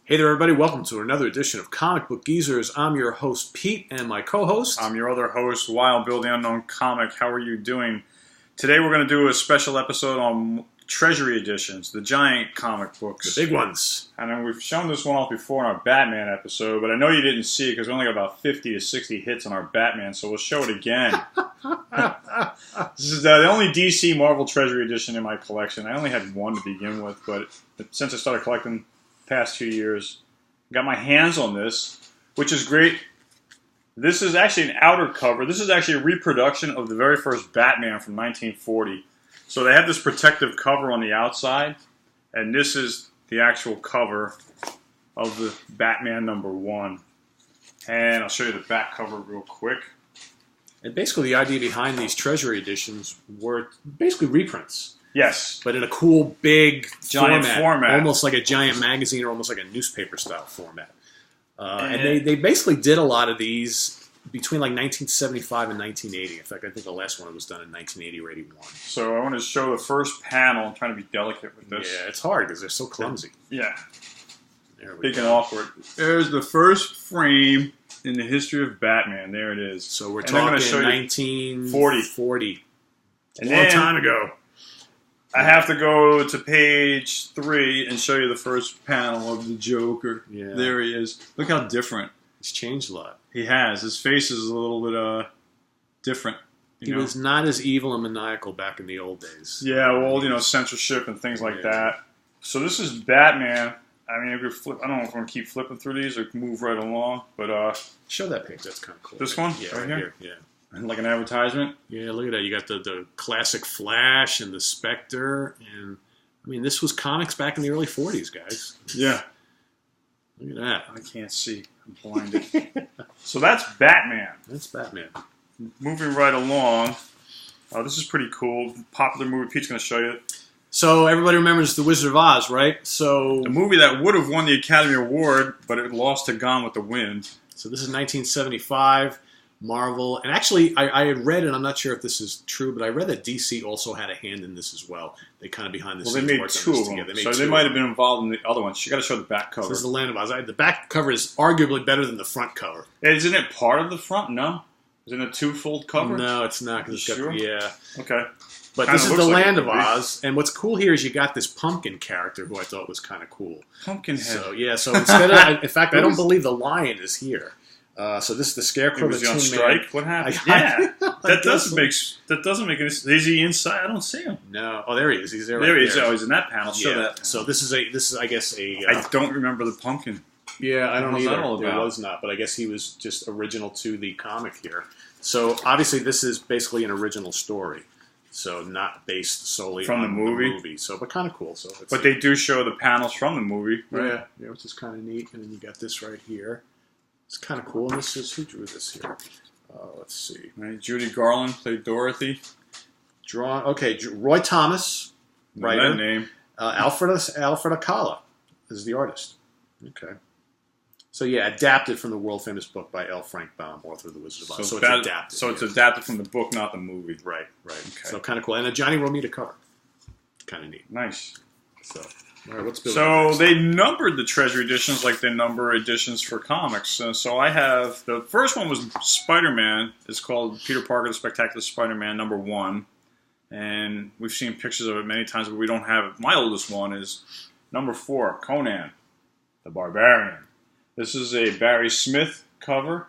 Hey there, everybody. Welcome to another edition of Comic Book Geezers. I'm your host, Pete, and my co-host... I'm your other host, Wild Bill the Unknown Comic. How are you doing? Today we're going to do a special episode on Treasury Editions, the giant comic books. The big ones. And we've shown this one off before in our Batman episode, but I know you didn't see it because we only got about 50 to 60 hits on our Batman, so we'll show it again. This is the only DC Marvel Treasury Edition in my collection. I only had one to begin with, but since I started collecting past 2 years, got my hands on this, which is great. This is actually an outer cover. This is actually a reproduction of the very first Batman from 1940. So they have this protective cover on the outside, and this is the actual cover of the Batman #1. And I'll show you the back cover real quick. And basically the idea behind these Treasury Editions were basically reprints. Yes. But in a cool, big giant format. Almost like a giant magazine or almost like a newspaper-style format. And they basically did a lot of these between like 1975 and 1980. In fact, I think the last one was done in 1980 or 81. So I want to show the first panel. I'm trying to be delicate with this. Yeah, it's hard because they're so clumsy. Yeah. Big and awkward. There's the first frame in the history of Batman. There it is. So we're talking 1940. A long time ago. I have to go to page 3 and show you the first panel of the Joker. Yeah. There he is. Look how different. He's changed a lot. He has. His face is a little bit different. He was not as evil and maniacal back in the old days. Yeah, well, censorship and things like that. So this is Batman. I mean, if you flip, I don't know if I'm going to keep flipping through these or move right along, but... show that page. That's kind of cool. This one? Yeah, right here. Yeah. Like an advertisement? Yeah, look at that. You got the classic Flash and the Spectre. And, I mean, this was comics back in the early 40s, guys. Yeah. Look at that. I can't see. I'm blinded. So that's Batman. That's Batman. Moving right along. Oh, this is pretty cool. Popular movie. Pete's going to show you. So everybody remembers The Wizard of Oz, right? So the movie that would have won the Academy Award, but it lost to Gone with the Wind. So this is 1975. Marvel, and actually I had read, and I'm not sure if this is true, but I read that DC also had a hand in this as well. They kind of behind the scenes. Well, they made 2 of them, so they might have been involved in the other ones. You got to show the back cover. So this is the Land of Oz. The back cover is arguably better than the front cover. Isn't it part of the front? No, isn't it a 2-fold cover? No, it's not. Cause it's got, sure? Yeah. Okay. But this is the Land of Oz, and what's cool here is you got this pumpkin character who I thought was kind of cool. Pumpkinhead. So yeah. So instead of, in fact, I don't believe the lion is here. So this is the Scarecrow. Was he on strike? What happened? That doesn't make any sense. Is he inside? I don't see him. No. Oh, there he is. He's there. There right he is. Oh, he's in that panel. Show that. So this is I guess I don't remember the pumpkin. Yeah, I don't What's either. that all about? There was not, but I guess he was just original to the comic here. So obviously this is basically an original story. So not based solely from on the movie. So, but kind of cool. So, but they do show the panels from the movie. Right? Yeah, which is kind of neat. And then you got this right here. It's kind of cool. And this is, who drew this here? Let's see. Right. Judy Garland played Dorothy. Okay, Roy Thomas, writer. That name. Alfred Akala is the artist. Okay. So yeah, adapted from the world-famous book by L. Frank Baum, author of The Wizard of Oz. So it's adapted. So it's adapted from the book, not the movie. Right. Okay. So kind of cool. And a Johnny Romita cover. Kind of neat. Nice. So, all right, what's Bill? So they numbered the Treasury Editions like they number editions for comics. So I have, the first one was Spider-Man. It's called Peter Parker, the Spectacular Spider-Man #1. And we've seen pictures of it many times, but we don't have it. My oldest one is #4, Conan the Barbarian. This is a Barry Smith cover,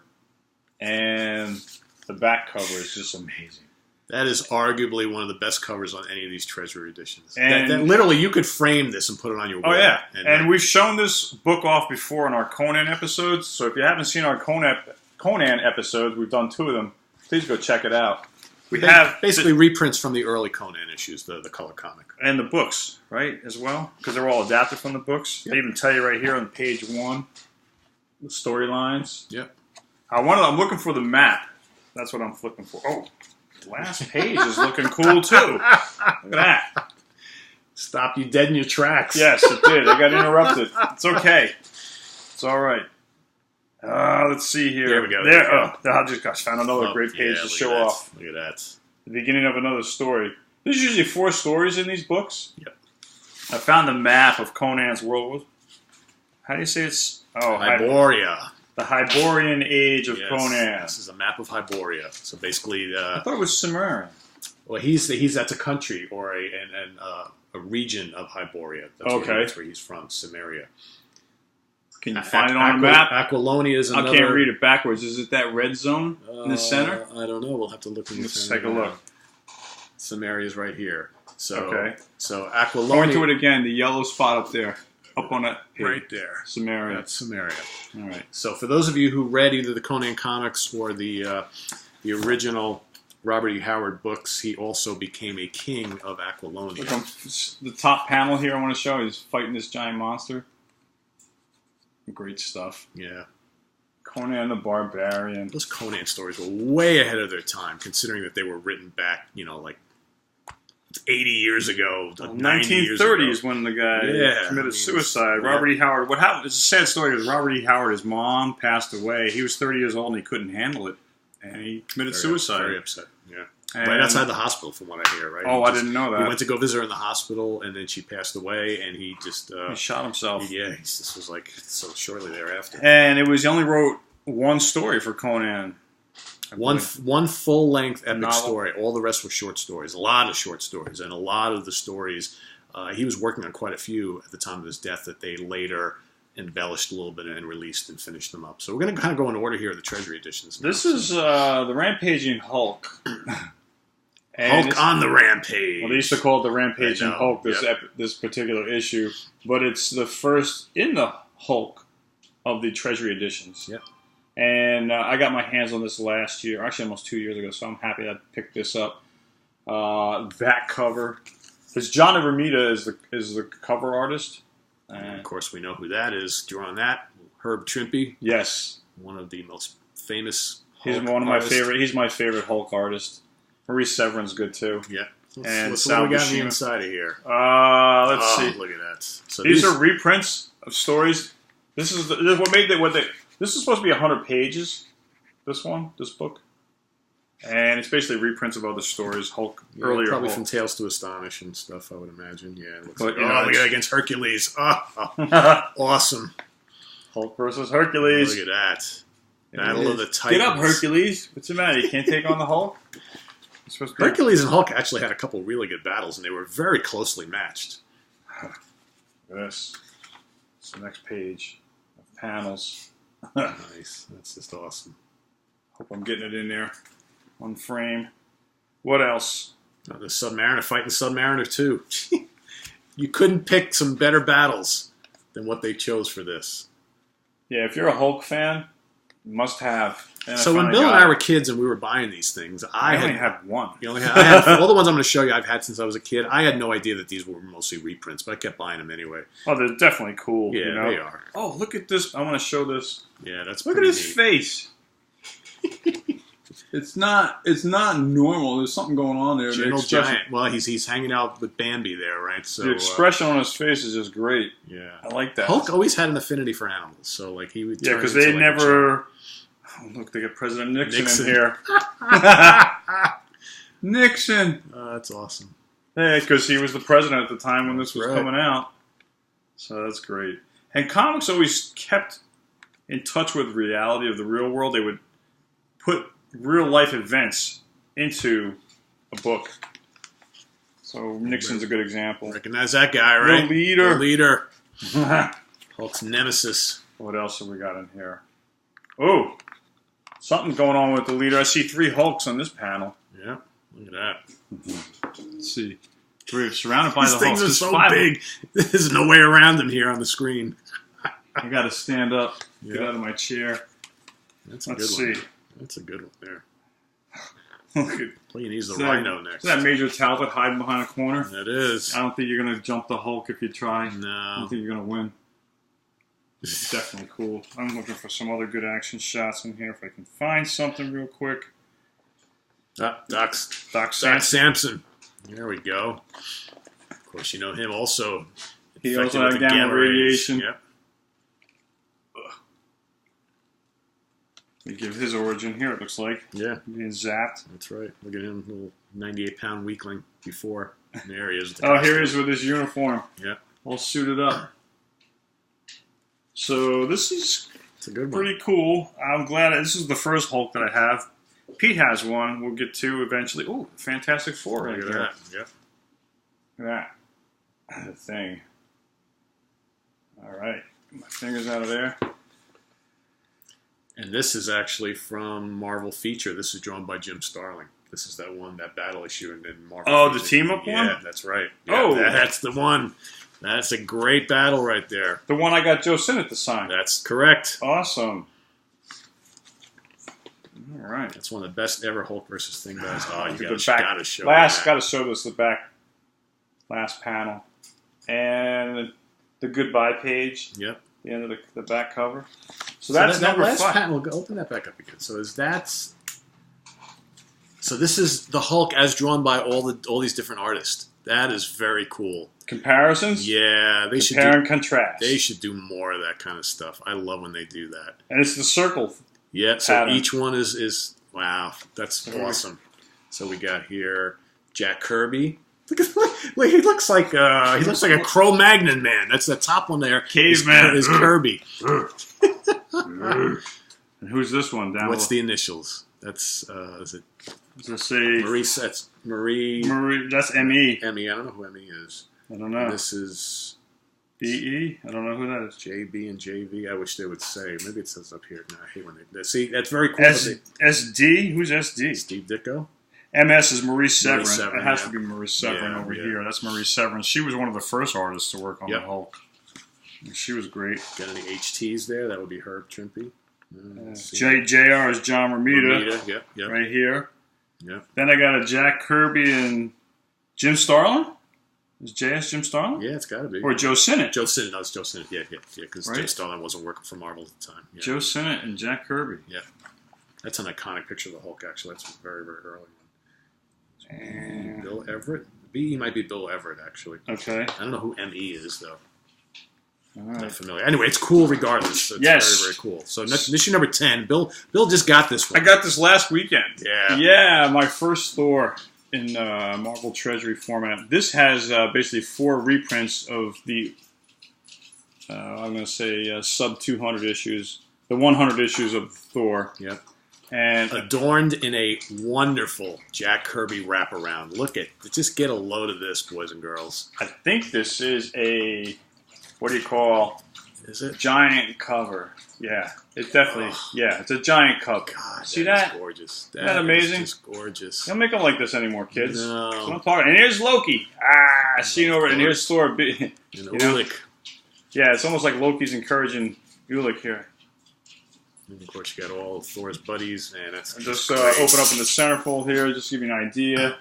and the back cover is just amazing. That is arguably one of the best covers on any of these Treasury Editions. And that literally, you could frame this and put it on your wall. Oh, yeah. And we've shown this book off before in our Conan episodes, so if you haven't seen our Conan episodes, we've done 2 of them, please go check it out. We have basically reprints from the early Conan issues, the color comic. And the books, right, as well? Because they're all adapted from the books. Yep. They even tell you right here on page 1. The storylines. Yep. I'm looking for the map. That's what I'm flipping for. Oh, the last page is looking cool too. Look at that. Stop you dead in your tracks. Yes, it did. I got interrupted. It's okay. It's all right. Let's see here. There we go. There. I just found another great page to show off. Look at that. The beginning of another story. There's usually 4 stories in these books. Yep. I found the map of Conan's world. How do you say it's? Oh, Hyboria. The Hyborian Age of Yes, Conan. this is a map of Hyboria. So basically, I thought it was Sumerian. well, that's a country or a region of Hyboria. That's where he's from, Samaria. Can you find it on a map? Aquilonia is another. I can't read it backwards. Is it that red zone in the center? I don't know. We'll have to look in the center. Let's take a look. Samaria is right here. So, okay. So Aquilonia. Point to it again. The yellow spot up there. Up on that page. Right there. Samaria. That's Samaria. All right. So for those of you who read either the Conan comics or the original Robert E. Howard books, he also became a king of Aquilonia. Look on the top panel here I want to show. He's fighting this giant monster. Great stuff. Yeah. Conan the Barbarian. Those Conan stories were way ahead of their time, considering that they were written back, like 80 years ago, 90 years ago. 1930s when the guy committed suicide. Yeah. Robert E. Howard. What happened? It's a sad story because Robert E. Howard, his mom passed away. He was 30 years old and he couldn't handle it, and he committed suicide. Very upset. Yeah. And right outside the hospital, from what I hear. Right. Oh, I didn't know that. He went to go visit her in the hospital, and then she passed away, and he just he shot himself. Yeah. This was like so shortly thereafter. And it was he only wrote one story for Conan. One full-length epic story. All the rest were short stories. A lot of short stories. And a lot of the stories, he was working on quite a few at the time of his death that they later embellished a little bit and released and finished them up. So we're going to kind of go in order here of the Treasury Editions. This is the Rampaging Hulk. Hulk on the Rampage. Well, they used to call it the Rampaging Hulk, this particular issue. But it's the first in the Hulk of the Treasury Editions. Yep. And I got my hands on this last year, actually almost 2 years ago, so I'm happy I picked this up. That cover. Because John Romita is the cover artist. And of course, we know who that is. Drawing that, Herb Trimpe. Yes. One of the most famous Hulk artists. He's my favorite Hulk artist. Maurice Severin's good, too. Yeah. And what we got on the inside of here? Let's see. Look at that. So these are reprints of stories. This is what made this is supposed to be 100 pages, this book. And it's basically reprints of other stories, Hulk, earlier probably Hulk. from Tales to Astonish and stuff, I would imagine. Yeah, it looks But, look at that against Hercules. Awesome. Hulk versus Hercules. Look at that. Battle of the Titans. Get up, Hercules. What's the matter? You can't take on the Hulk? Hercules and Hulk actually had a couple really good battles, and they were very closely matched. This. It's the next page of panels. Nice. That's just awesome. Hope I'm getting it in there on frame. What else? The Submariner fighting Submariner 2. You couldn't pick some better battles than what they chose for this. Yeah, if you're a Hulk fan, must have. So when Bill and I were kids and we were buying these things, I only had one. I had all the ones I'm going to show you I've had since I was a kid. I had no idea that these were mostly reprints, but I kept buying them anyway. Oh, they're definitely cool. Yeah, they are. Oh, look at this. I want to show this. Yeah, that's look at his face. It's not normal. There's something going on there. General Giant. Well, he's hanging out with Bambi there, right? So the expression on his face is just great. Yeah, I like that. Hulk always had an affinity for animals, so like he would. Yeah, because they never. Oh, look, they got President Nixon in here. Nixon. That's awesome. Hey, because he was the president at the time when this was coming out. So that's great. And comics always kept in touch with reality of the real world. They would put real life events into a book. So Nixon's a good example. Recognize that guy, right? The leader. The leader. Hulk's nemesis. What else have we got in here? Oh, something's going on with the leader. I see 3 Hulks on this panel. Yeah, look at that. Let's see. We're surrounded by the Hulks. These things are so big. There's no way around them here on the screen. I got to stand up. Get out of my chair. That's a good one. Let's see. That's a good one there. Well, you need the Rhino next. Is that Major Talbot hiding behind a corner? It is. I don't think you're going to jump the Hulk if you try. No. I don't think you're going to win. It's definitely cool. I'm looking for some other good action shots in here if I can find something real quick. Doc Samson. There we go. Of course, you know him also. He also had gamma radiation. Yep. We give his origin here, it looks like. Yeah. Being zapped. That's right. Look at him, little 98-pound weakling before. There he is. Oh, here he is with his uniform. Yeah. All suited up. So this is It's a good one. pretty cool. I'm glad this is the first Hulk that I have. Pete has one. We'll get to eventually. Oh, Fantastic Four right Look at there. that. Yep. Look at that. The thing. All right. Get my fingers out of there. And this is actually from Marvel Feature. This is drawn by Jim Starlin. This is that battle issue in Marvel. Oh, Feature. the team-up one? Yeah, that's right. Yeah, Oh. that's the one. That's a great battle right there. The one I got Joe Sinnott to sign. That's correct. Awesome. All right. That's one of the best ever Hulk versus Thing guys. Oh, you The gotta show last. that. Got to show this the back. Last panel, and the goodbye page. Yep. The end of the back cover. So that's that number last 5. panel. Open that back up again. So this is the Hulk as drawn by all these different artists. That is very cool. Comparisons. Yeah, they should Compare and contrast. They should do more of that kind of stuff. I love when they do that. And it's the circle. Yeah, so pattern. each one is wow, that's awesome. So we got here Jack Kirby. Look at he looks like a Cro-Magnon man. That's the top one there. Caveman is Kirby. And who's this one down? What's the initials? That's is it Does it say Marie? That's Marie. Marie? That's M.E. Emmy. I don't know who Emmy is. I don't know. This is B.E. I don't know who that is. JB and JV. I wish they would say. Maybe it says up here. No, I hate when they see. That's very cool. SD. Who's SD? Steve Ditko. MS is Marie Severin. Severin, It has yeah. to be Marie Severin Yeah, over yeah. here. That's Marie Severin. She was one of the first artists to work on Yep. the Hulk. And she was great. Got any HTs there? That would be Herb Trimpe. JR is John Romita. Yep. Right here. Yep. Then I got a Jack Kirby and Jim Starlin. Is JS Jim Starlin? Yeah, it's got to be. Or Joe Sinnott. Joe Sinnott. No, it's Joe Sinnott. Yeah, because Right. Jim Starlin wasn't working for Marvel at the time. Yeah. Joe Sinnott and Jack Kirby. Yeah. That's an iconic picture of the Hulk, actually. That's a very, very early one. And- Bill Everett? B might be Bill Everett, actually. Okay. I don't know who M.E. is, though. All Not right. familiar. Anyway, it's cool regardless. It's Yes. very, very cool. So issue number 10. Bill just got this I one. got this last weekend. Yeah. Yeah, my first Thor in Marvel Treasury format. This has basically 4 reprints of the, I'm going to say, sub 200 issues, the 100 issues of Thor. Yep. And Adorned in a wonderful Jack Kirby wraparound. Just get a load of this, boys and girls. I think this is a, what do you call, Is it? giant cover. Yeah, it's definitely, yeah, it's a giant cover. God, See that? that? Is gorgeous. Isn't that amazing? Is just gorgeous. Don't make them like this anymore, kids. No. That's what I'm talking. And here's Loki. Seen over, and here's Thor. You You know, know? Yeah, it's almost like Loki's encouraging Ulick here. and of course, you got all of Thor's buddies, and that's And just great. open up in the centerfold here, just to give you an idea.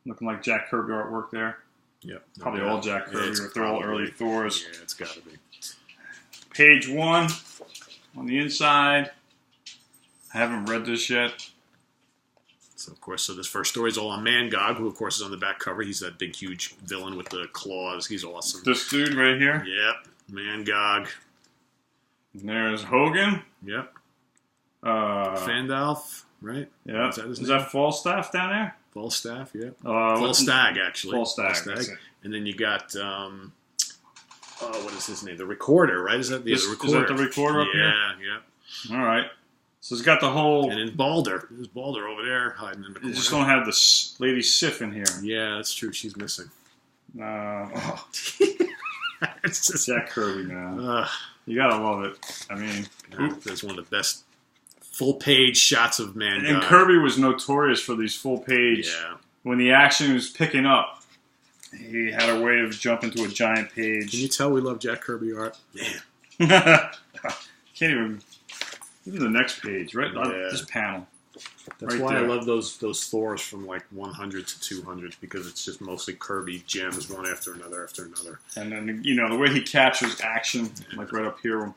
Looking like Jack Kirby artwork there. Yep. Probably all Jack Kirby, it's if they're all early Thors. Yeah, it's got to be. Page 1 on the inside. I haven't read this yet. So, of course, this first story is all on Mangog, who, of course, is on the back cover. He's that big, huge villain with the claws. He's awesome. This dude right here. Yep. Mangog. And there's Hogan. Yep. Fandalf. Fandalf, right? Yeah. Is that his Is name? that Falstaff down there? Falstaff, yep. What's- Falstag, actually. Falstag. That's it. And then you got, what is his name? The Recorder, right? Is that the Recorder? Is that the Recorder up here? Yeah. All right. So it's got the whole. And then Balder. There's Balder over there hiding in the corner. You just don't have the Lady Sif in here. Yeah, that's true. She's missing. It's just Jack Kirby, man. You gotta love it. I mean, that's one of the best full-page shots of Mangog. and Kirby was notorious for these full-page. Yeah. When the action was picking up, he had a way of jumping to a giant Can you page. tell we love Jack Kirby art? Man. Can't even the next page, right? Yeah. This panel. That's Right why there. I love those Thors from like 100 to 200 because it's just mostly Kirby gems one after another after another. And then, the way he captures action, like right up here.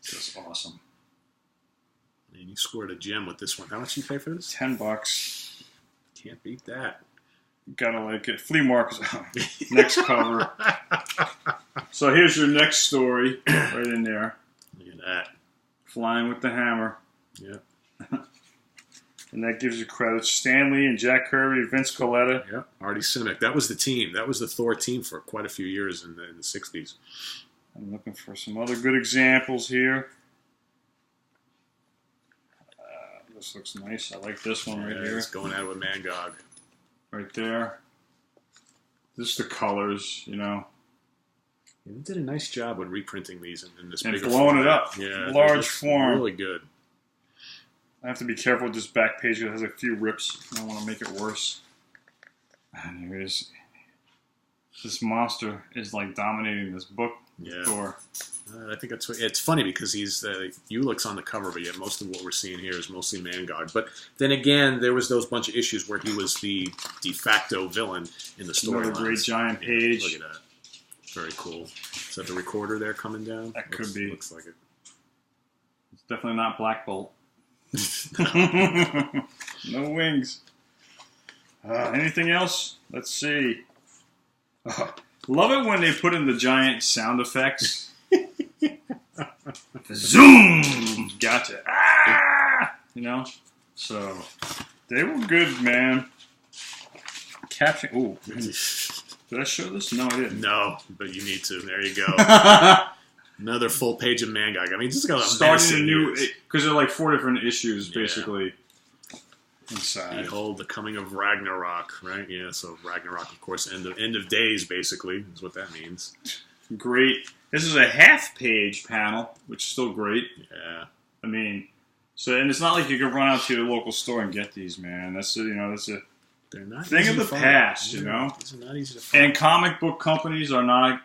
Just awesome. And you scored a gem with this one. How much did you pay for this? $10. Can't beat that. Gotta like it. Flea markets. Next cover. So here's your next story, right in there. Look at that. Flying with the hammer. Yep. And that gives you credits. Stan Lee and Jack Kirby, Vince Coletta. Yeah, Artie Simek. That was the team. That was the Thor team for quite a few years in the 60s. I'm looking for some other good examples here. This looks nice. I like this one right here. It's going out with Mangog. Right there. Just the colors, you know. Yeah, they did a nice job with reprinting these in this and bigger blowing format. it up. Yeah, Large form. Really good. I have to be careful with this back page. It has a few rips. I don't want to make it worse. And there it is. This monster is like dominating this book. Yeah. Thor. I think it's funny because he's Ulick's on the cover, but yet most of what we're seeing here is mostly Mangog. But then again, there was those bunch of issues where he was the de facto villain in the story. Another great giant page. Look at that. Very cool. Is that the recorder there coming down? That could be. Looks like it. It's definitely not Black Bolt. No wings. Anything else? Let's see. Love it when they put in the giant sound effects. Zoom! Gotcha. Ah! You know? So, they were good, man. Caption. Ooh. Did I show this? No, I didn't. No, but you need to. There you go. Another full page of Mangog. I mean, just got starting a new, because there are like 4 different issues basically inside. Behold the coming of Ragnarok, right? Yeah. So Ragnarok, of course, end of days, basically, is what that means. Great. This is a half-page panel, which is still great. Yeah. I mean, and it's not like you can run out to your local store and get these, man. That's a They're not thing of the past, you know. These are not easy to find. And comic book companies are not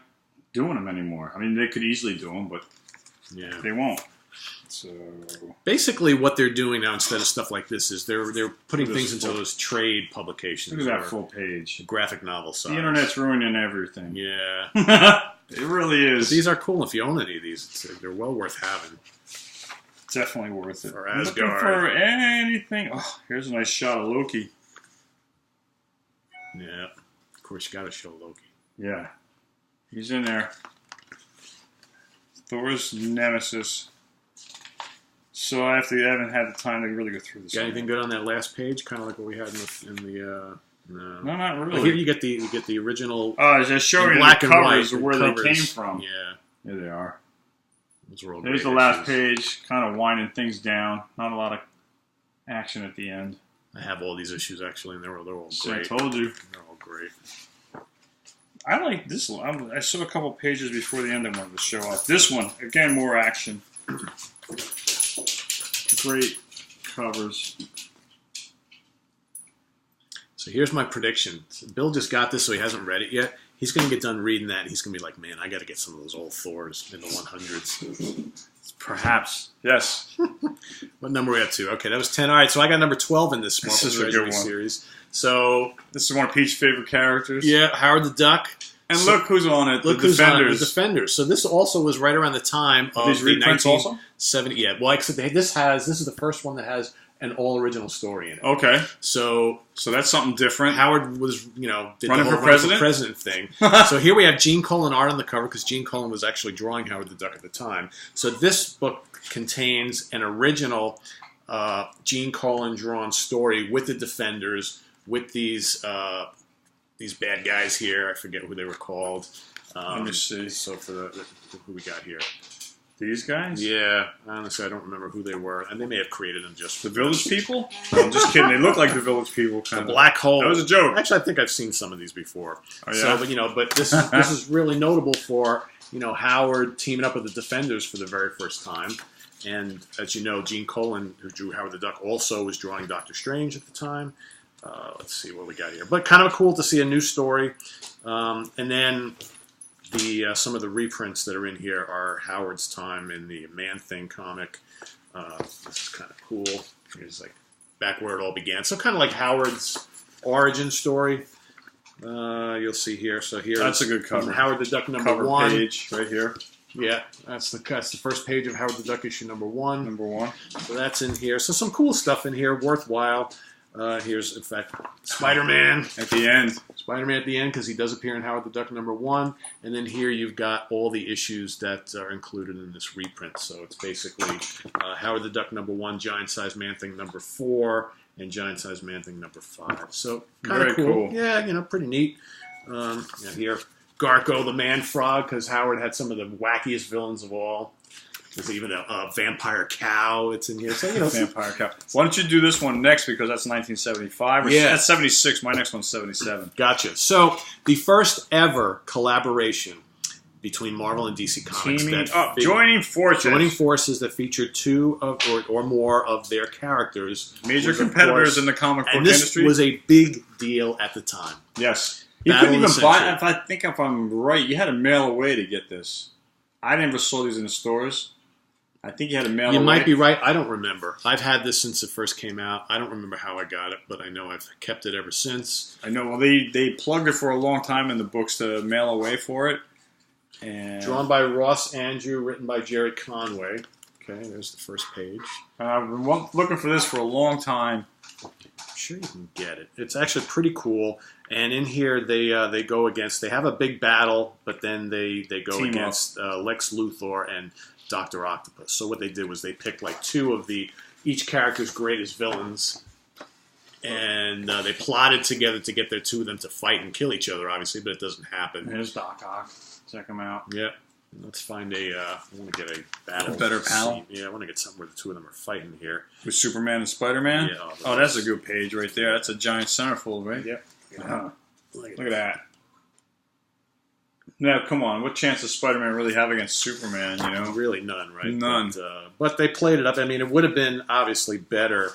doing them anymore. I mean, they could easily do them, but they won't. So basically, what they're doing now instead of stuff like this is they're putting things into those trade publications. Look at that full page, graphic novel size. The internet's ruining everything. Yeah, it really is. But these are cool. If you own any of these, they're well worth having. Definitely worth it. For Asgard. Looking for anything. Oh, here's a nice shot of Loki. Yeah, of course you got to show Loki. Yeah, he's in there. Thor's nemesis. So I haven't had the time to really go through this. Got anything good on that last page? Kind of like what we had in the no, not really. Well, here you get the original. Oh, just showing black the and covers white, of where covers. they came from. Yeah, here they are. Those were all There's the great last issues. page, kind of winding things down. Not a lot of action at the end. I have all these issues actually, and they're all great. So I told you. They're all great. I like this one. I saw a couple pages before the end I wanted to show off. This one, again, more action. Great covers. So here's my prediction. So Bill just got this, so he hasn't read it yet. He's going to get done reading that, and he's going to be like, man, I got to get some of those old Thors in the 100s. Perhaps. Yes. What number are we up to? Okay, that was 10. All right, so I got number 12 in this Marvel Treasury series. So this is one of Pete's favorite characters. Yeah, Howard the Duck. And so, look who's on it. Look who's on it. The Defenders. So this also was right around the time of these the reprints 1970. Yeah, well, except this is the first one that has an all original story in it. Okay. So that's something different. Howard was, did running the for president thing. So here we have Gene Colan art on the cover because Gene Colan was actually drawing Howard the Duck at the time. So this book contains an original Gene Colan drawn story with the Defenders, with these bad guys here. I forget who they were called. Let me see. So for who we got here. These guys? Yeah, honestly, I don't remember who they were, and they may have created them just the Village People. No, I'm just kidding. They look like the Village People. The Black Hole. That was a joke. Actually, I think I've seen some of these before. Oh, yeah? So, but this is really notable for Howard teaming up with the Defenders for the very first time, and as you know, Gene Colan, who drew Howard the Duck, also was drawing Doctor Strange at the time. Let's see what we got here, but kind of cool to see a new story, and then. Some of the reprints that are in here are Howard's time in the Man-Thing comic. This is kind of cool. Here's like back where it all began. So kind of like Howard's origin story. You'll see here. So here that's a good cover. Howard the Duck number 1 page right here. Yeah, that's the first page of Howard the Duck issue number 1. Number 1. So that's in here. So some cool stuff in here, worthwhile. Here's, in fact, Spider-Man at the end. Spider-Man at the end because he does appear in Howard the Duck number 1. And then here you've got all the issues that are included in this reprint. So it's basically Howard the Duck number 1, Giant Size Man-Thing number 4, and Giant Size Man Thing #5. So kind of cool. Yeah, pretty neat. Here, Garko the Man Frog, because Howard had some of the wackiest villains of all. There's even a vampire cow. It's in here. So, vampire cow. Why don't you do this one next, because that's 1975. Yeah. That's 76. My next one's 77. Gotcha. So the first ever collaboration between Marvel and DC Comics. Joining forces. Joining forces that featured two or more of their characters. Major competitors in the comic book industry. And this was a big deal at the time. Yes. You couldn't even buy it. If I'm right, you had to mail away to get this. I never saw these in the stores. I think you had to mail away. You might be right. I don't remember. I've had this since it first came out. I don't remember how I got it, but I know I've kept it ever since. I know. Well, they plugged it for a long time in the books to mail away for it. And drawn by Ross Andrew, written by Jerry Conway. Okay, there's the first page. I've been looking for this for a long time. I'm sure you can get it. It's actually pretty cool. And in here, they go against. They have a big battle, but then they go Team against Lex Luthor and Dr. Octopus. So what they did was they picked like two of each character's greatest villains, and they plotted together to get their two of them to fight and kill each other, obviously, but it doesn't happen. There's Doc Ock. Check him out. Yeah. Let's find I want to get a battle. A better panel? Scene. Yeah, I want to get something where the two of them are fighting here. With Superman and Spider-Man? Yeah. Oh, that's a good page right there. That's a giant centerfold, right? Yep. Look at that. Now, come on. What chance does Spider-Man really have against Superman, Really none, right? None. But they played it up. I mean, it would have been obviously better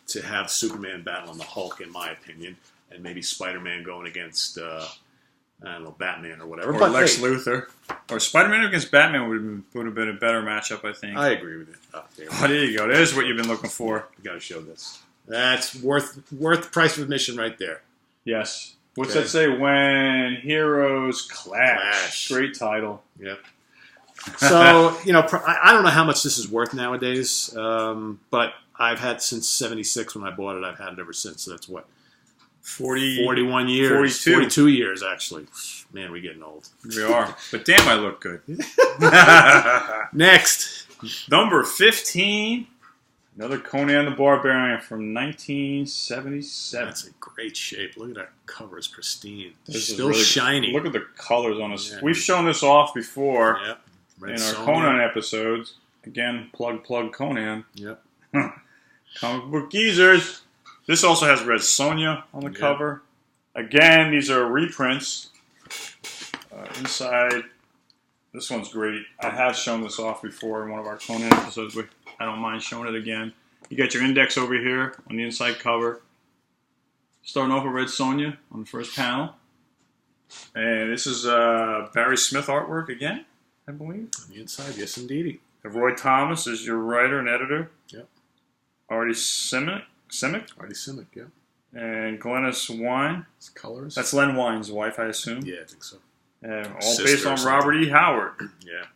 to have Superman battling the Hulk, in my opinion, and maybe Spider-Man going against, I don't know, Batman or whatever. Or Lex Luthor. Or Spider-Man against Batman would have been a better matchup, I think. I agree with it. There you go. There's what you've been looking for. You got to show this. That's worth the price of admission right there. Yes. What's that say? When Heroes Clash. Great title. Yep. So, I don't know how much this is worth nowadays, but I've had since 76 when I bought it. I've had it ever since. So that's what? 41 years. 42 years, actually. Man, we're getting old. We are. But damn, I look good. Next. Number 15. Another Conan the Barbarian from 1977. That's in great shape. Look at that cover. It's pristine. This still really shiny. Look at the colors on this. Yeah, we've shown this off before in our Conan episodes. Again, plug Conan. Yep. Comic book geezers. This also has Red Sonja on the cover. Again, these are reprints. Inside, this one's great. I have shown this off before in one of our Conan episodes, but I don't mind showing it again. You got your index over here on the inside cover. Starting off with Red Sonja on the first panel. And this is Barry Smith artwork again, I believe. On the inside, yes, indeedy. Roy Thomas is your writer and editor. Yep. Artie Simic. Artie Simic, yeah. And Glennis Wine. It's colors. That's Len Wine's wife, I assume. Yeah, I think so. All based on Robert E. Howard. Yeah.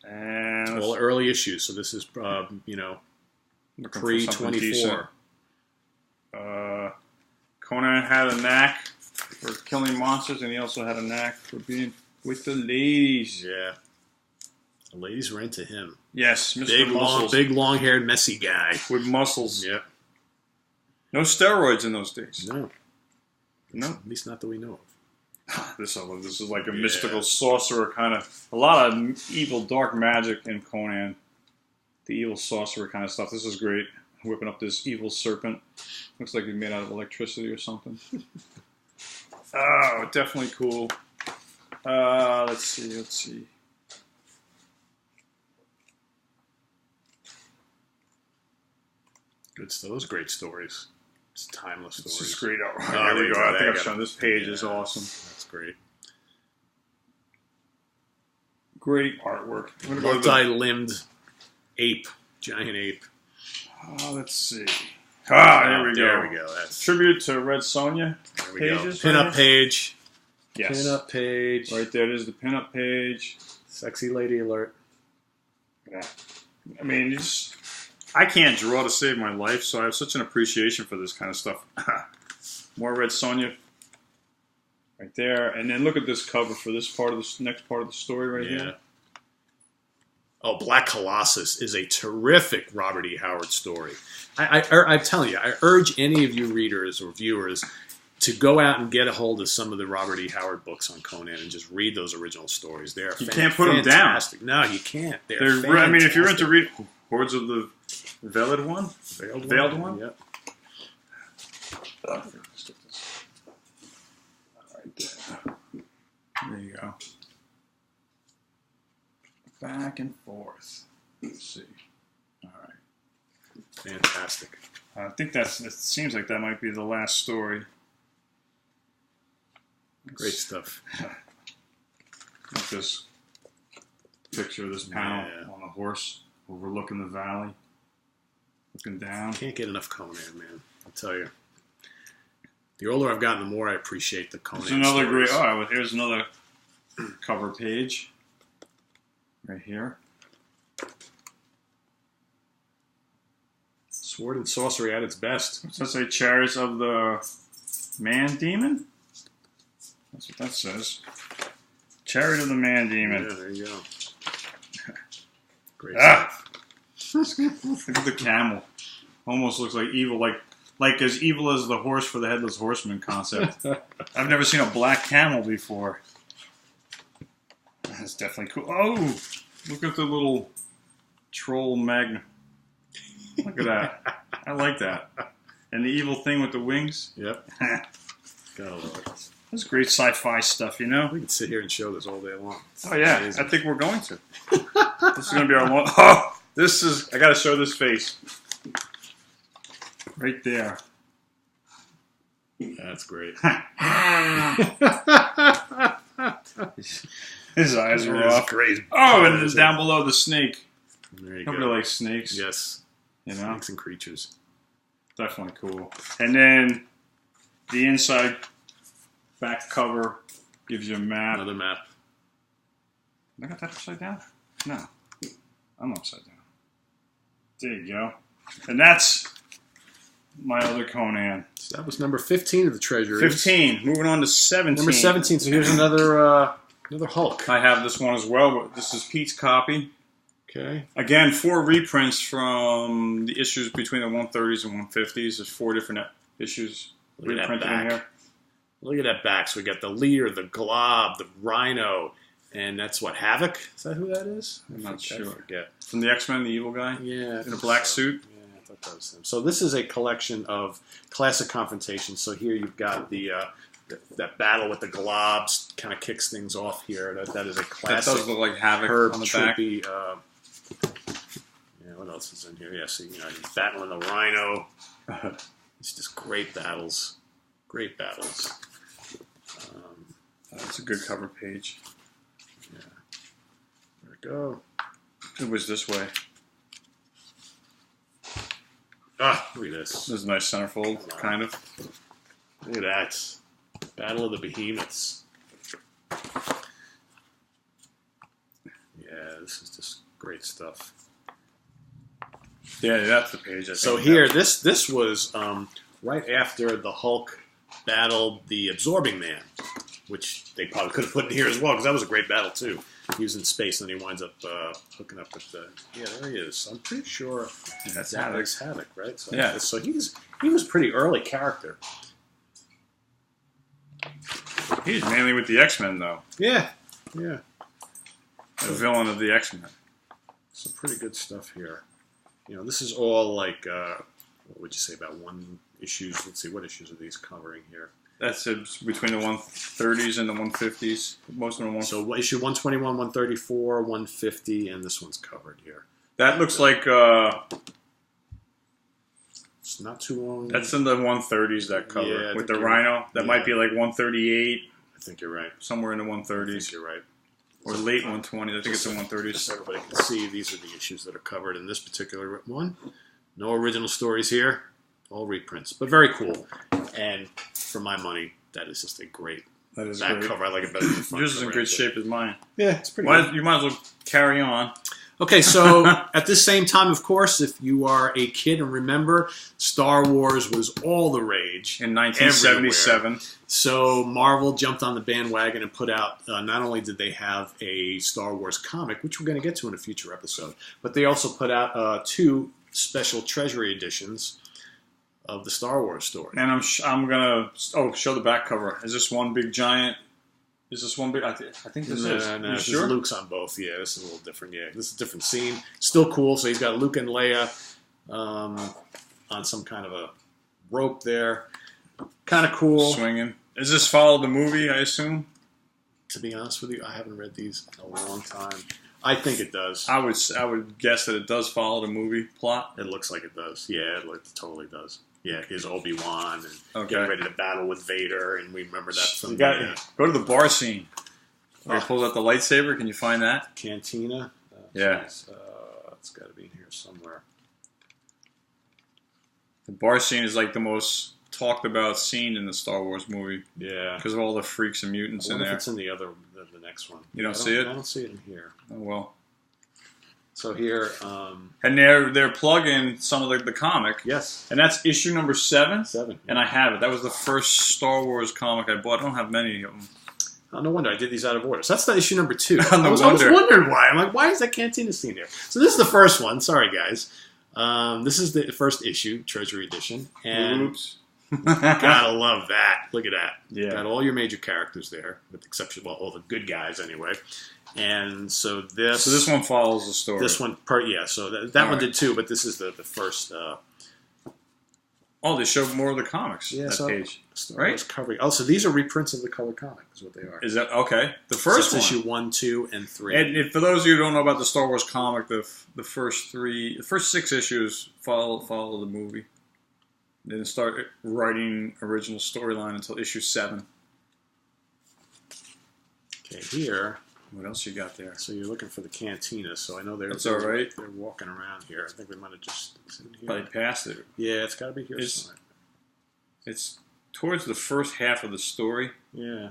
And all early issues, so this is, pre-24. Conan had a knack for killing monsters, and he also had a knack for being with the ladies. Yeah. The ladies were into him. Yes, Mr. Muscles. Big, long-haired, messy guy. With muscles. Yep. No steroids in those days. No. No. At least not that we know of. This is like a mystical sorcerer kind of... A lot of evil, dark magic in Conan. The evil sorcerer kind of stuff. This is great. Whipping up this evil serpent. Looks like he's made out of electricity or something. Oh, definitely cool. Let's see. Good stuff. Those great stories. It's timeless stories. This is great. There we go. I think I've shown this page is awesome. That's great. Great artwork. Multi-limbed ape. Giant ape. Let's see. There we go. There we go. That's tribute to Red Sonja pages. Pin-up page. Yes. Pin-up page. Right there. There's the pin-up page. Sexy lady alert. Yeah. I mean, I can't draw to save my life, so I have such an appreciation for this kind of stuff. More Red Sonja. Right there. And then look at this cover for this part of the next part of the story right here. Oh, Black Colossus is a terrific Robert E. Howard story. I'm telling you, I urge any of you readers or viewers to go out and get a hold of some of the Robert E. Howard books on Conan and just read those original stories. They're can't put them down. No, you can't. I mean, if you're into read Hordes of the Veiled One? Veiled One? Yep. All right, there you go. Back and forth. Let's see. All right. Fantastic. I think it seems like that might be the last story. Great stuff. Like this picture of this panel on a horse overlooking the valley, looking down. Can't get enough Conan, man. I'll tell you. The older I've gotten, the more I appreciate the Conan. There's another stories. great. Oh, here's another cover page right here. Sword and sorcery at its best. What's that say? Chariots of the Man Demon? That's what that says. Chariot of the Man Demon. Yeah, there you go. Great stuff. Look at the camel. Almost looks like evil, like as evil as the horse for the Headless Horseman concept. I've never seen a black camel before. That's definitely cool. Oh, look at the little troll magna. Look at that. I like that. And the evil thing with the wings. Yep. Gotta love it. That's great sci-fi stuff, you know? We could sit here and show this all day long. Oh, yeah. Amazing. I think we're going to. This is going to be our one. Oh, this is... I got to show this face. Right there. That's great. His eyes are off. Great. Oh, and then down below the snake. There you Nobody go. likes snakes. Yes. You know? Snakes and creatures. Definitely cool. And then the inside back cover gives you a map. Another map. I got that upside down? No. I'm upside down. There you go. And that's my other Conan. So that was number 15 of the Treasury. 15. Moving on to 17. Number 17. So here's another Hulk. I have this one as well, but this is Pete's copy. Okay. Again, 4 reprints from the issues between the 130s and 150s. There's 4 different issues reprinted in here. Look at that back. So we got the Leader, the Glob, the Rhino, and that's what, Havoc? Is that who that is? I'm not sure. I forget. From the X-Men, the evil guy? Yeah. In a black suit? Yeah, I thought that was him. So this is a collection of classic confrontations. So here you've got that battle with the Globs, kind of kicks things off here. That is a classic. That does look like Havoc Herb on the Troopy, yeah, what else is in here? Yeah, see, he's battling the Rhino. It's just great battles. Great battles. That's a good cover page. Yeah. There we go. It was this way. Ah, look at this. This is a nice centerfold, kind of. Look at that. Battle of the Behemoths. Yeah, this is just great stuff. Yeah, that's the page. So here, this was right after the Hulk battled the Absorbing Man, which they probably could have put in here as well, because that was a great battle too. He was in space, and he winds up hooking up with the... Yeah, there he is. I'm pretty sure that's Havoc, right? So, yeah. So he was a pretty early character. He's mainly with the X-Men, though. Yeah, yeah. The villain of the X-Men. Some pretty good stuff here. This is all like, what would you say, about 1 issues? Let's see, what issues are these covering here? That's between the 130s and the 150s. Most of them. So issue 121, 134, 150, and this one's covered here. That looks like... it's not too long. That's in the 130s, that cover. Yeah, with the Rhino. That might be like 138. I think you're right. Somewhere in the 130s. I think you're right. Or late 120s. I think it's the 130s. So everybody can see, these are the issues that are covered in this particular one. No original stories here. All reprints. But very cool. And for my money, that is just a great back cover. I like it better than the front Yours is in cover, good shape as mine. Yeah, it's pretty good. You might as well carry on. Okay, so at this same time, of course, if you are a kid and remember, Star Wars was all the rage in 1977. Everywhere. So Marvel jumped on the bandwagon and put out, not only did they have a Star Wars comic, which we're going to get to in a future episode, but they also put out 2 special Treasury editions of the Star Wars story. And I'm going to show the back cover. Is this one big giant? Is this one big? I think this is. No, you sure? Luke's on both. Yeah, this is a little different. Yeah, this is a different scene. Still cool. So he's got Luke and Leia on some kind of a rope there. Kind of cool. Swinging. Does this follow the movie, I assume? To be honest with you, I haven't read these in a long time. I think it does. I would guess that it does follow the movie plot. It looks like it does. Yeah, it totally does. Yeah, here's Obi-Wan and Okay. getting ready to battle with Vader, and we remember that from You got go to the bar scene where he pulls out the lightsaber. Can you find that? Cantina. Yeah. It's got to be in here somewhere. The bar scene is like the most talked about scene in the Star Wars movie. Yeah. Because of all the freaks and mutants in there. If it's in the next one. You don't see it? I don't see it in here. Oh, well. So here, and they're plugging some of the comic. Yes. And that's issue number 7. 7. And I have it. That was the first Star Wars comic I bought. I don't have many of them. Oh, no wonder I did these out of order. So that's the issue number 2. No I was wonder. wondering why. I'm like, why is that Cantina scene there? So this is the first one. Sorry, guys. This is the first issue, Treasury Edition. And Oops. gotta love that. Look at that. Yeah. Got all your major characters there, with the exception, well, all the good guys anyway. And so this one follows the story. This one, so that one right. did too, but this is the first. Oh, they show more of the comics. Yeah, that page, Star Wars covering. Oh, so these are reprints of the color comic, is what they are. Is that okay? The first so one, issue 1, 2, and 3. And for those of you who don't know about the Star Wars comic, the first 6 issues follow the movie. They didn't start writing original storyline until issue 7. Okay, here. What else you got there? So you're looking for the Cantina. So I know That's all right. They're walking around here. I think we might have just seen here. But I passed it. Yeah, it's got to be here somewhere. It's towards the first half of the story. Yeah.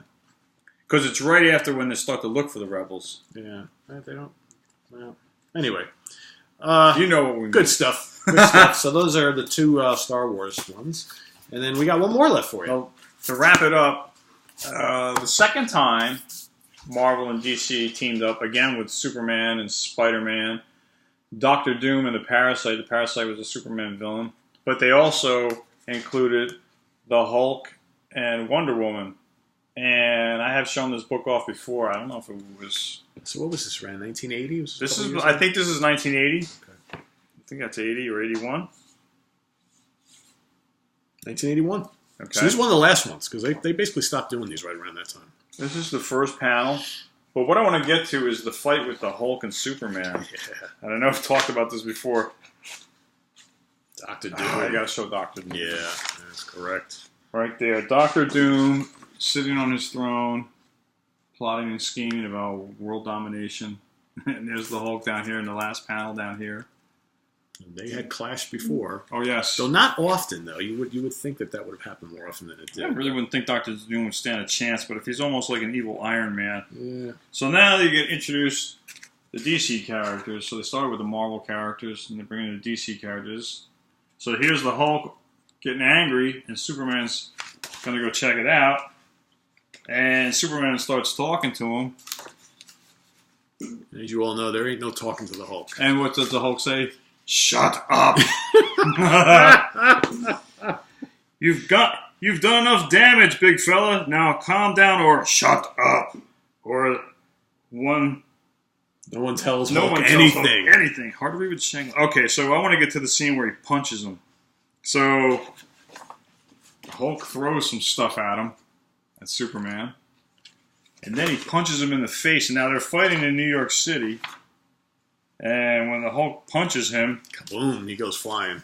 Because it's right after when they start to look for the rebels. Yeah. They don't. Well, anyway. You know what we mean. Good stuff. Good stuff. So those are the 2 Star Wars ones. And then we got one more left for you. Well, to wrap it up, the second time Marvel and DC teamed up, again with Superman and Spider-Man, Doctor Doom and the Parasite. The Parasite was a Superman villain. But they also included the Hulk and Wonder Woman. And I have shown this book off before. I don't know if it was... So what was this around? 1980? I think this is 1980. Okay. I think that's 80 or 81. 1981. Okay. So this is one of the last ones, because they basically stopped doing these right around that time. This is the first panel. But what I want to get to is the fight with the Hulk and Superman. Yeah. And I know I've talked about this before. Dr. Doom. I got to show Dr. Doom. Yeah, that's correct. Right there. Dr. Doom sitting on his throne, plotting and scheming about world domination. And there's the Hulk down here in the last panel down here. They had clashed before. Oh, yes. Though not often, though. You would think that would have happened more often than it did. I really wouldn't think Dr. Doom would stand a chance, but if he's almost like an evil Iron Man. Yeah. So now they get introduced the DC characters. So they started with the Marvel characters, and they bring in the DC characters. So here's the Hulk getting angry, and Superman's going to go check it out. And Superman starts talking to him. As you all know, there ain't no talking to the Hulk. And what does the Hulk say? Shut up! You've done enough damage, big fella. Now calm down or shut up. Or No one tells no Hulk one tells anything. Hulk anything. Hard to read with Shang. Okay, so I want to get to the scene where he punches him. So Hulk throws some stuff at him, at Superman. And then he punches him in the face. And now they're fighting in New York City. And when the Hulk punches him... Kaboom, he goes flying.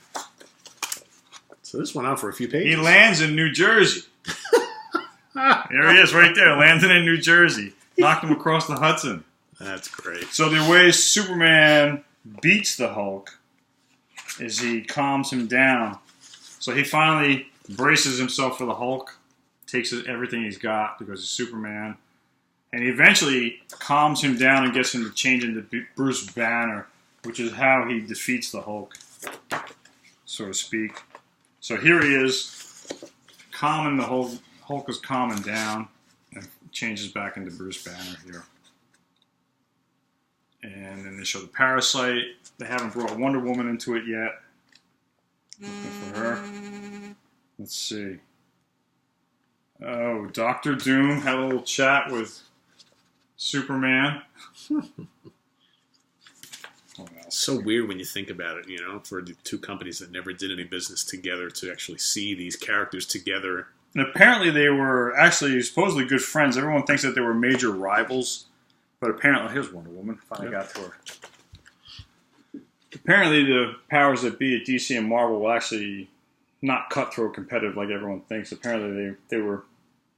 So this went on for a few pages. He lands in New Jersey. There he is, right there. Landed in New Jersey. Knocked him across the Hudson. That's great. So the way Superman beats the Hulk is he calms him down. So he finally braces himself for the Hulk. Takes everything he's got because he's Superman. And he eventually calms him down and gets him to change into Bruce Banner, which is how he defeats the Hulk, so to speak. So here he is, calming the Hulk. Hulk is calming down and changes back into Bruce Banner here. And then they show the Parasite. They haven't brought Wonder Woman into it yet. Looking for her. Let's see. Oh, Doctor Doom had a little chat with Superman. So weird when you think about it, you know, for the two companies that never did any business together to actually see these characters together. And apparently they were actually supposedly good friends. Everyone thinks that they were major rivals. But apparently, here's Wonder Woman. Finally got to her. Apparently, the powers that be at DC and Marvel were actually not cutthroat competitive like everyone thinks. Apparently, they were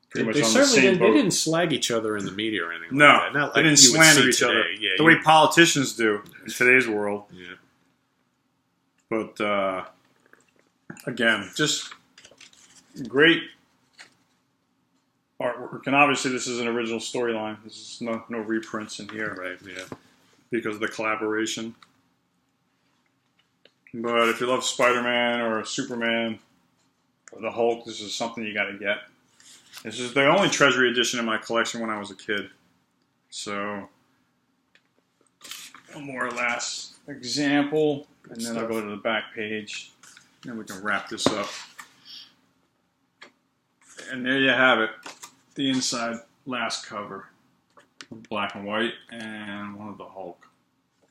pretty much on the same boat. They didn't slag each other in the media or anything no, like that. Not like they didn't slander each other. Yeah, the way politicians do in today's world. Yeah. But, again, just great artwork, and obviously this is an original storyline. This is no reprints in here, right? Yeah, because of the collaboration. But if you love Spider-Man or Superman or the Hulk, this is something you got to get. This is the only Treasury edition in my collection when I was a kid. So, one more last example, and then I'll go to the back page, and then we can wrap this up. And there you have it. The inside last cover, black and white, and one of the Hulk.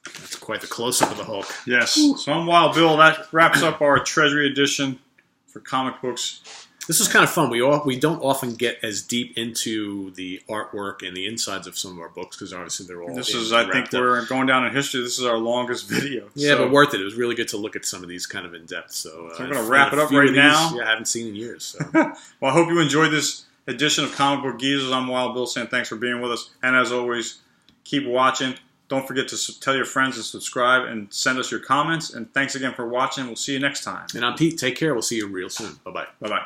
That's quite the close-up of the Hulk. Yes. Ooh. So I'm Wild Bill. That wraps up our Treasury edition for comic books. This is kind of fun. We don't often get as deep into the artwork and the insides of some of our books because obviously they're all. This is, I think, we're going down in history. This is our longest video. Yeah, but worth it. It was really good to look at some of these kind of in depth. So I'm going to wrap it up right now. I haven't seen in years. So. Well, I hope you enjoyed this edition of Comic Book Geezers. I'm Wild Bill saying thanks for being with us. And as always, keep watching. Don't forget to tell your friends to subscribe and send us your comments. And thanks again for watching. We'll see you next time. And I'm Pete. Take care. We'll see you real soon. Bye-bye. Bye-bye.